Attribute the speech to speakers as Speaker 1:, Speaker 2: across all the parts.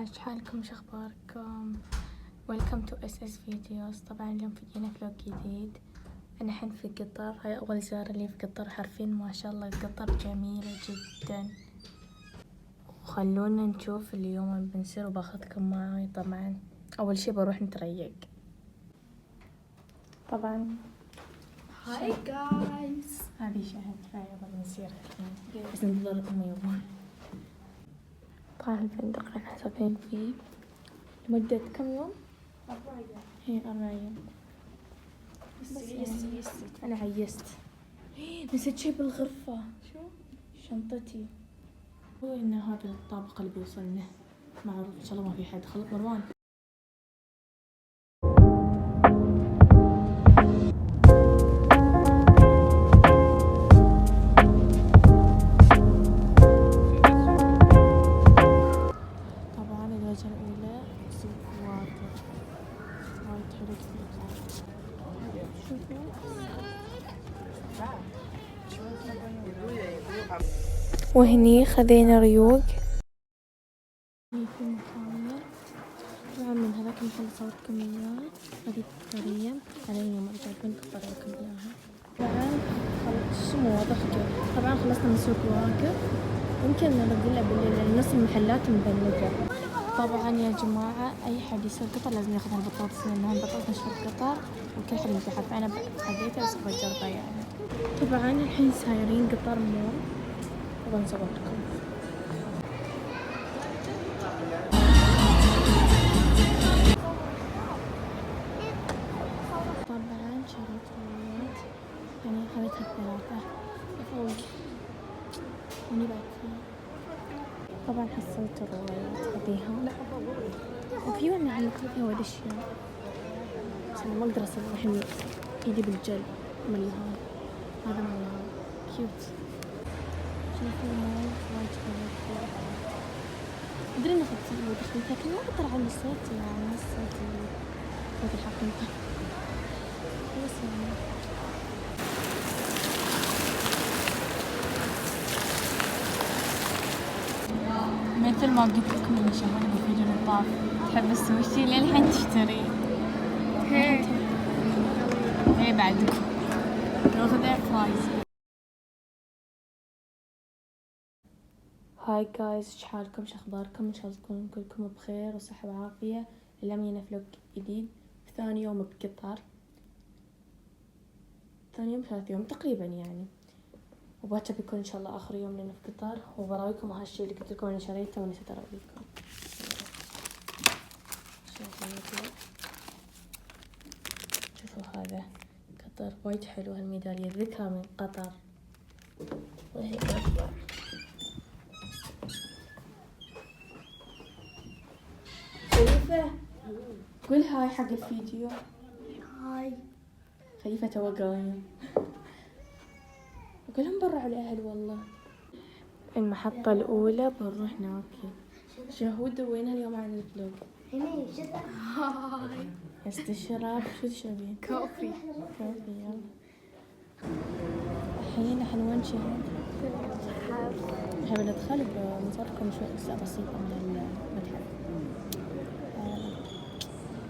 Speaker 1: ايش حالكم؟ شخباركم؟ ويلكم تو اس اس فيديوز. طبعا اليوم فيديونا فلوق جديد. انا الحين في قطر، هاي اول زيارة لي في قطر. حرفيا ما شاء الله قطر جميلة جدا. وخلونا نشوف اليوم بنصير وباخذكم معي. طبعا اول شي بروح نتريق. طبعا
Speaker 2: هاي جايز،
Speaker 1: هذه شهد فيلا بنصير الحين بس ننتظر امي وابوي. طبعا الفندق احنا ساكنين فيه لمدة كم يوم؟
Speaker 2: 4 أيام.
Speaker 1: هي 4 أيام.
Speaker 2: يس
Speaker 1: أنا عيست. نسيت شي بالغرفة.
Speaker 2: شو؟
Speaker 1: شنطتي. هو إن هذا الطابق اللي بيوصلنا. معروف إن شاء الله ما في حد. خلط مروان. طبعا الوجهة الأولى سوق واقف. وايد حلو كثير. وهني خذينا ريوق. هني في مكان. طبعا من هذاك المحل صورتكم اياه. هذه الطريقة على اليوم ارجع الفندق اطلعكم اياها. طبعا اسمه واضح كذا. طبعا خلصنا من سوق واقف. يمكن نرد له بالليل لان نص المحلات مبلجة. طبعا يا جماعة اي حد يسوي قطر لازم ياخذ البطاطس لانها البطاطس مشهور قطر وكل حد يمدحها. فانا خذيتها بس بجربها يعني. طبعا الحين سايرين قطر مول وبنصوركم. طبعا شريت روايات يعني خذيتها 3 فوق وني بعد فيه. طبعا حصلت الروايات هذيها وفي واحدة عن فيها وايد اشياء بس انا ما اقدر اصور الحين ايدي بالجل مليها. هذا مليها كيوت. شوفوا المول وايد حلو. ادري اني اخذت ودخلت لكن ما اقدر اعلي صوتي يعني الصوت الحقيقي بس يعني. مثل ما قلت لكم اللي شافوني بالفيديو اللي طاف تحب السوشي للحين تشتري. هي بعدكم ناخذها فايز. هاي جايز، ايش حالكم؟ شخباركم؟ ان شاء الله تكونوا كلكم بخير وصحة وعافية. اليوم جينا فلوق جديد في ثاني يوم بقطر. ثاني يوم 3 يوم تقريبا يعني. وباكر بيكون ان شاء الله اخر يوم لنا في قطر. وبراويكم هالشي اللي قلت لكم انا شريته ونسيت اراويكم. شوفوا هذا قطر وايد حلو. هالميدالية ذكرى من قطر. وهي خليفة قول هاي حق الفيديو.
Speaker 2: هاي
Speaker 1: خليفة تو قايم. وكلهم برا على الأهل والله. المحطة الأولى بنروح ناكل. شهود وينها اليوم عن الفلوق؟
Speaker 2: هني جدا. هاي
Speaker 1: استشراب. شو تشربين؟
Speaker 2: كوفي.
Speaker 1: كوفي يلا. الحين احنا وين شهد؟ نحب ندخل بنصوركم شوي أجزاء بسيطة من المتحف.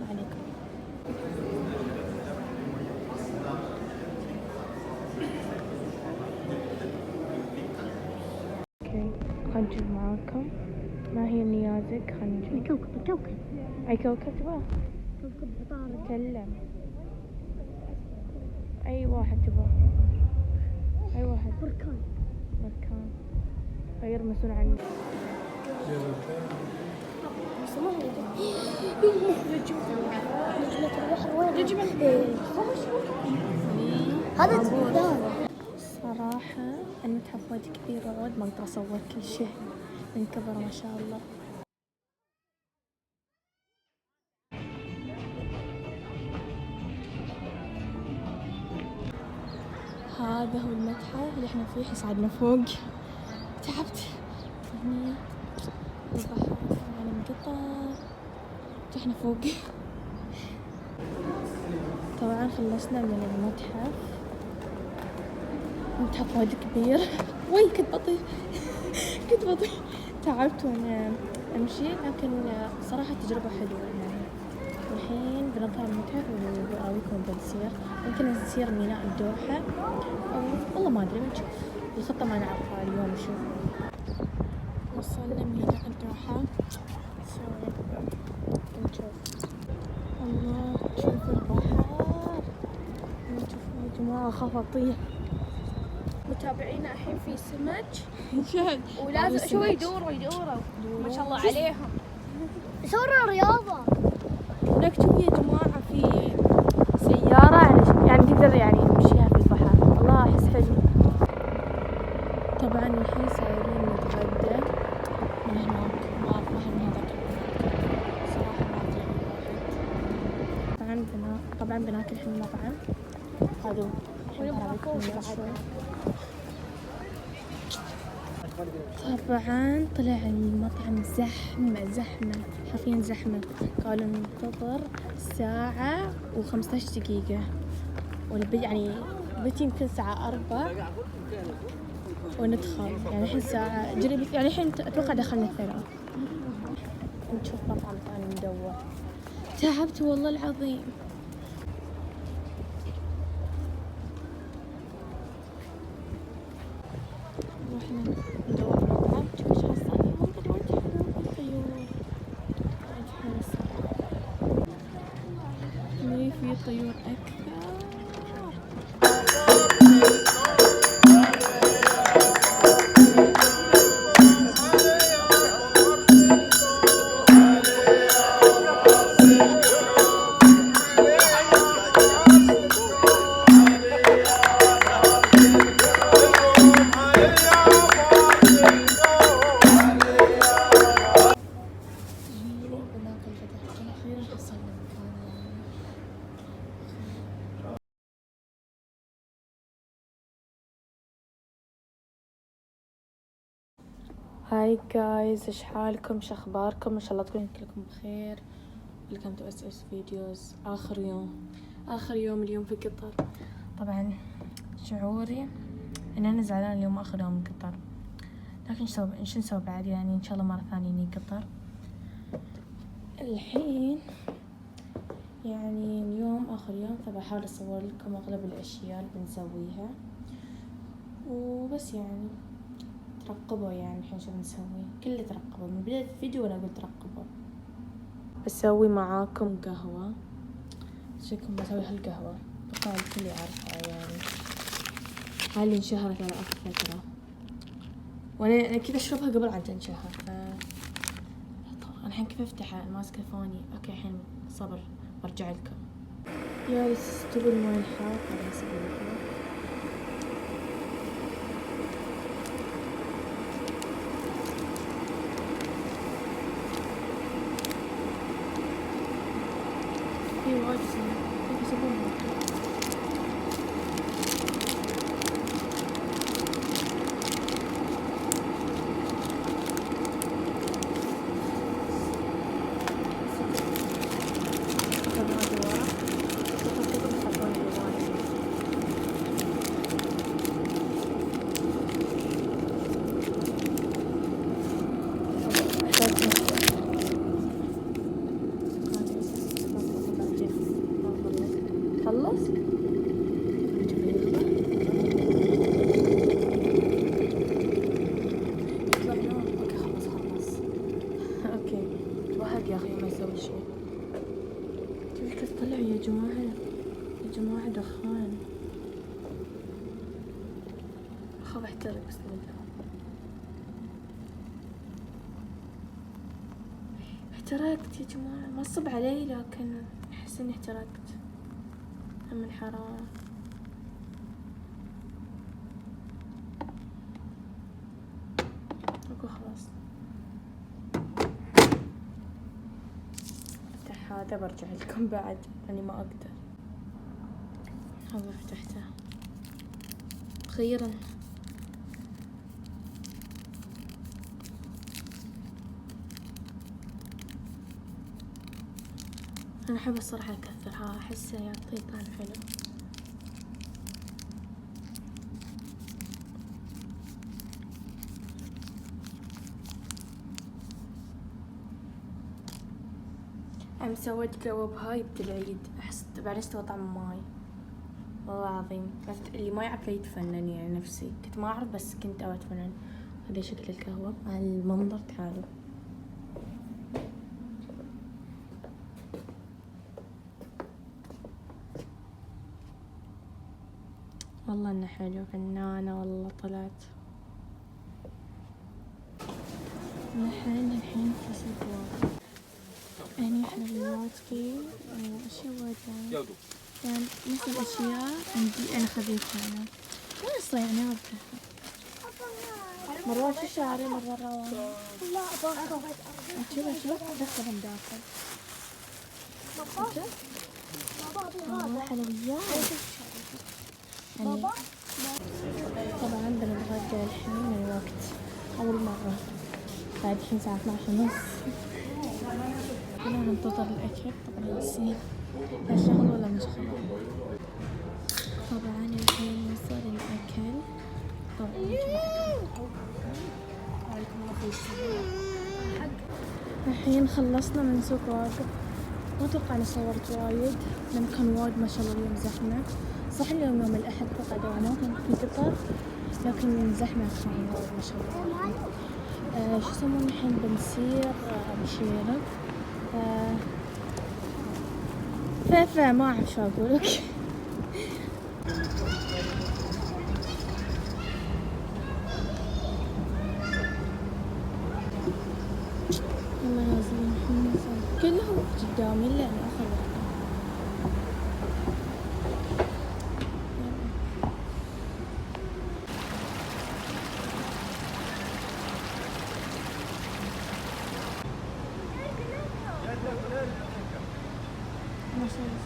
Speaker 1: ما عليكم. اوكي خنجر معاكم. ما هي نيازك؟ خنجر
Speaker 2: كوكب
Speaker 1: اي كوكب تبغى؟
Speaker 2: كوكب عطارد.
Speaker 1: تكلم اي واحد تبغى. اي واحد.
Speaker 2: بركان.
Speaker 1: غير مسؤول عني.
Speaker 2: نجمة البحر وين؟ نجمة هذا تبدان.
Speaker 1: صراحة المتحف وايد كبير وعود ما اقدر اصور كل شيء من كبر ما شاء الله. هذا هو المتحف اللي احنا فيه. صعدنا فوق تعبت. هني البحر من قطر. احنا فوق. طبعا خلصنا من المتحف. المتحف وايد كبير. وي كنت بطيء تعبت وانا أمشي، لكن صراحة تجربة حلوة يعني. الحين بنطلع المتحف وبراويكم بنسير، يمكن نسير ميناء الدوحة أو والله ما أدري، بنشوف الخطة ما نعرفها اليوم نشوف. وصلنا ميناء الدوحة، نشوف. الله شوفوا البحر، شوفوا يا جماعة أخاف أطيح.
Speaker 2: متابعينا الحين في سمك
Speaker 1: جد
Speaker 2: ولازم شوي يدوروا ما شاء الله عليهم. صوروا رياضة.
Speaker 1: نكتب يا جماعة في سيارة يعني تقدر يعني نمشيها في البحر. الله أحس حلو. طبعا الحين سايرين نتغدى من هناك، ما أعرف من هذاك المكان صراحة، ما أدري. طبعا بناكل الحين مطعم هذا. طبعا طلع المطعم زحمة حرفيا زحمة. قالوا ننتظر ساعة و15 دقيقة، يعني بيتي يمكن الساعة 4 وندخل. يعني الحين ساعة جريبة، يعني الحين أتوقع دخلنا 3. نشوف مطعم ثاني ندور. تعبت والله العظيم. رحنا ندور مطعم، شوف ايش حصلنا. منطقة وايد حلوة، الطيور وايد حلوة الصراحة. في طيور أكثر. هاي جايز، ايش حالكم؟ ايش اخباركم؟ ان شاء الله تكونوا كلكم بخير. Welcome to SS videos. اخر يوم اليوم في قطر. طبعا شعوري ان انا زعلان اليوم اخر يوم من قطر، لكن شو نسوي بعد؟ يعني ان شاء الله مرة ثانية نيجي قطر. الحين يعني اليوم اخر يوم، فبحاول اصور لكم اغلب الاشياء اللي بنسويها وبس. يعني ترقبوا يعني الحين شو بنسوي، كله ترقبوا من بداية الفيديو وانا اقول ترقبوا. بسوي معاكم قهوة، شكلكم بسوي هالقهوة طبعا الكل يعرفها يعني، هاي اللي انشهرت على آخر فترة، وانا كذا اشربها قبل عن تنشهر. الحين كيف افتحها؟ ماسكة فوني. اوكي الحين صبر برجع لكم. يا بس تبي الماي الحار هذا يصير الحار. في وايد كيف يسوونها؟ خلص اوكي توهق يا اخي ما يسوي شيء. شوف كيف طلع يا جماعة دخان. اخاف احترق بس بالله. احترقت يا جماعة، ما صب علي لكن احس اني احترقت من الحرارة. اكو خلاص افتح هذا برجع لكم بعد، لاني ما اقدر. هذا فتحته اخيرا. انا احب الصراحة اكثرها، احسه يعطي طعم حلو. أم سويت قهوة بهاي بالعيد، أحس بعدين استوى طعم ماي والله العظيم. اللي ما يعرف لا يتفنن يعني نفسي، كنت ما أعرف بس كنت أبى أتفنن. هذا شكل القهوة على المنظر، تعالوا. والله إنه حلو، فنانة والله طلعت. الحين في سوق هني حلويات فيه وأشياء وايد يعني نفس الأشياء عندي أنا خذيتها أنا. وين الصيانة ما أعرفها. مروان شو شاري مرة روان؟
Speaker 2: لا باخذ
Speaker 1: شوف دخلهم داخل.
Speaker 2: بابا
Speaker 1: حلويات يعني. طبعا بنتغدى الحين من الوقت أول مرة بعد الحين الساعة 12:30. كنا ننتظر الأكل طبعا يصير شغل ولا مش شغل. طبعا الحين وصل الأكل. طبعا الحين خلصنا من سوق واقف. ما أتوقع أني صورت وايد لأن كان وايد ما شاء الله اليوم زحمة. صح اليوم يوم الأحد فقط دوامات في قطر، لكن زحمة كان وايد ما شاء الله. شو يسمون الحين بنسير بشيرة ما أعرف شو أقولك. والله نازلين الحين كلهم قدامي إلا أنا آخر واحدة. ما شاء الله.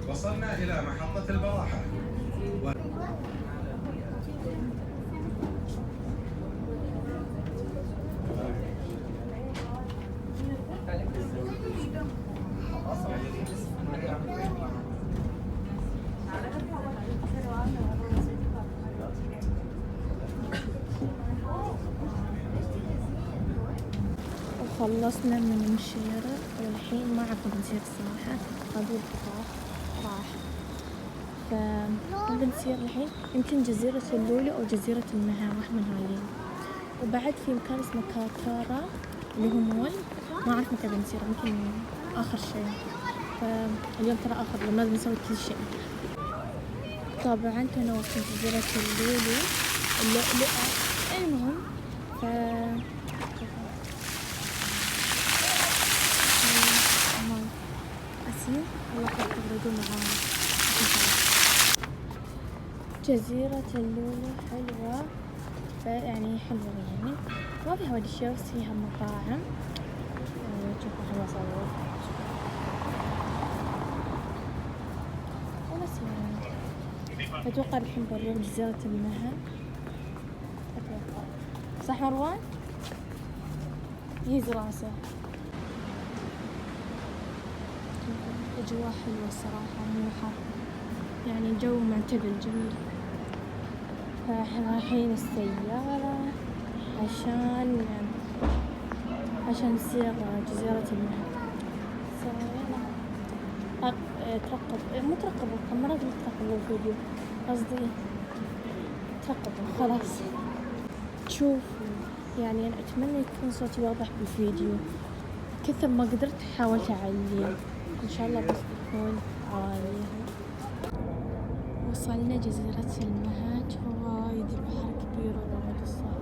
Speaker 3: وصلنا إلى محطة البراحة.
Speaker 1: خلصنا من المشيرة والحين ما عرفنا بنسير الصراحة. أبوي راح فبنسير الحين يمكن جزيرة اللولو أو جزيرة المها، واحد من هايين. وبعد في مكان اسمه كاكارا اللي هو مول، ما أعرف متى بنسير، يمكن آخر شيء. فاليوم ترى آخر يوم لازم نسوي كل شيء. طبعا كنا وصلنا جزيرة اللولو اللؤلؤة. المهم أسير الله تقدروا معانا. جزيرة اللولو حلوة يعني حلوة يعني ما فيها ودي شيء بس فيها مطاعم. شوفوا حلوة صور وبس يعني. أتوقع الحين بنروح جزيرة المها. أتوقع صح مروان؟ يهز راسه. أجواء حلوة الصراحة، مو حر يعني جو معتدل جميل. فاحنا رايحين السيارة عشان نسير جزيرة المها. ترقب مو ترقبوا الكاميرا، ترقبوا الفيديو قصدي ترقبوا خلاص. شوفوا يعني أنا أتمنى يكون صوتي واضح بالفيديو، كثر ما قدرت حاولت أعليه إن شاء الله بس تكون عالية. وصلنا جزيرة المها، وايد البحر كبير ووايد الصخر.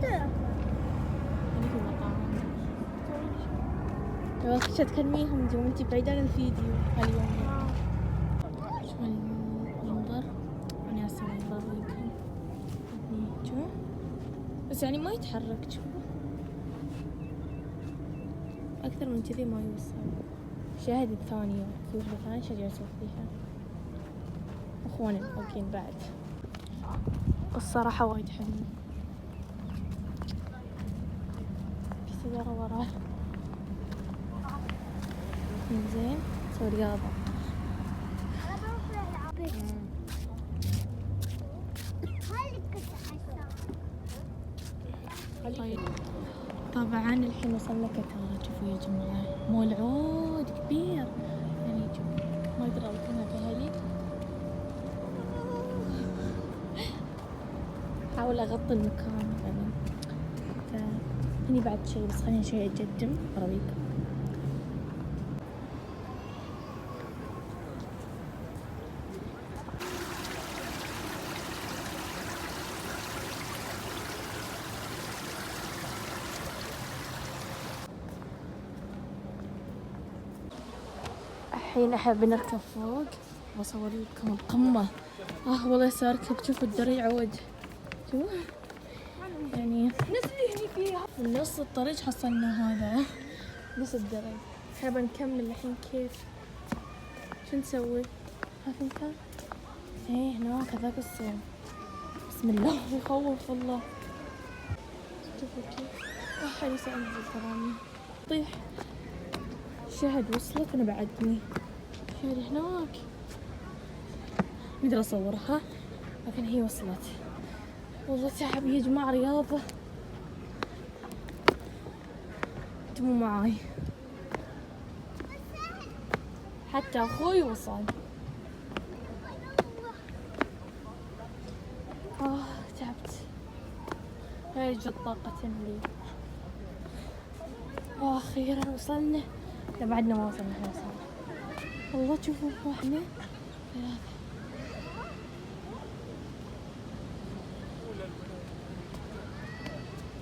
Speaker 1: هذيك المطاعم. لو كنت تكلميهم دي وانتي بعيدة عن الفيديو هاليوم. شوف المنظر. أنا أسوي بوريكم. شوف بس يعني ما يتحرك. شوف أكثر من كذي ما يوصل. شاهد الثانية في وحدة ثانية جالسة فيها أخواني الفوقين بعد. الصراحة وايد حلو. في سيارة وراه. زين سوي رياضة. طيب طبعا الحين وصلنا كتارة. شوفوا يا جماعة مول عود كبير يعني ما أقدر أركنها بهالي. أحاول أغطي المكان يعني. هني بعد شيء بس خليني شوي أقدم أراويكم. الحين احنا بنركب فوق واصور لكم القمة. والله ساركب. شوفوا الدرج عود. شوف يعني من نص الطريق حصلنا هذا نص الدرج. احنا بنكمل الحين. كيف شو نسوي؟ عارف انت ايه هناك هذاك الصوب. بسم الله يخوف والله. شوفوا كيف احد يسأل الكرامي طيح. شهد وصلت انا بعدني. شهد هناك اقدر اصورها لكن هي وصلت. والله تعب يا جماعة رياضة. انتوا مو معاي. حتى اخوي وصل. تعبت. هاي جد طاقة لي. اخيرا وصلنا. لا بعدنا ما وصلنا. احنا وصلنا والله. تشوفوا احنا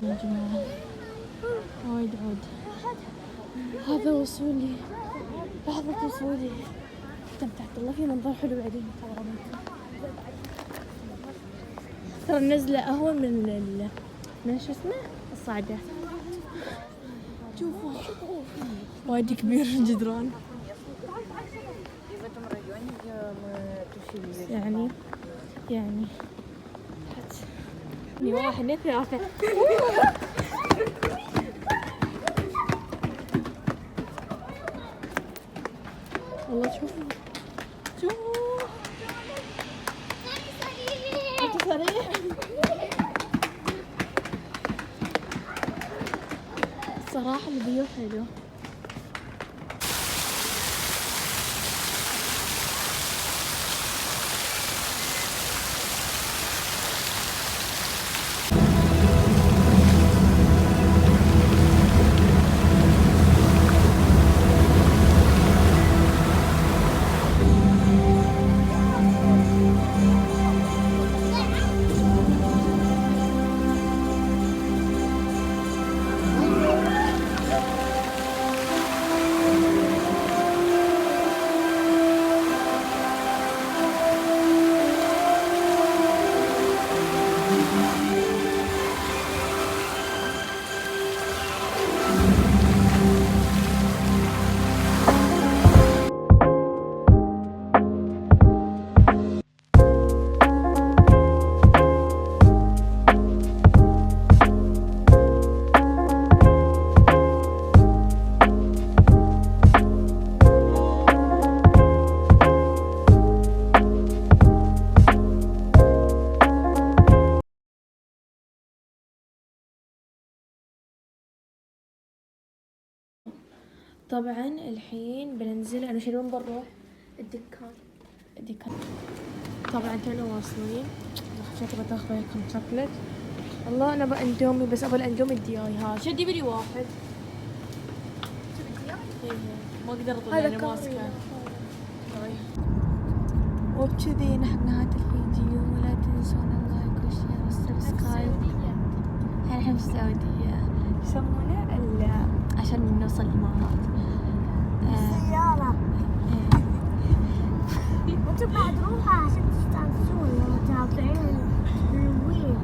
Speaker 1: يا جماعة وايد عود. هذا وصولي. لحظة وصولي. استمتعت والله. في منظر حلو بعدين ترى النزلة أهون من شو اسمه الصعدة. شوفوا وايد كبير الجدران. يعني واحد اثنين ثلاثة. والله شوفوا انت سريع. الصراحة الفيو حلو. طبعا الحين بننزل. انا شنو وين بنروح؟ الدكان. طبعا تونا واصلين. شكلي بتاخذ لكم شوكليت. والله انا باندومي بس ابغى الاندومي الدياي. ها شدي بدي واحد. ما اقدر اطلع انا ماسكه. وبكذي نحن نهاية الفيديو. ولا تنسون اللايك والشير والسبسكرايب. الحين في السعودية يسمونه عشان نوصل الإمارات.
Speaker 2: السيارة.
Speaker 1: إيه.
Speaker 2: وانتم بعد روحوا عشان تستانسون لما تطلعين الوين.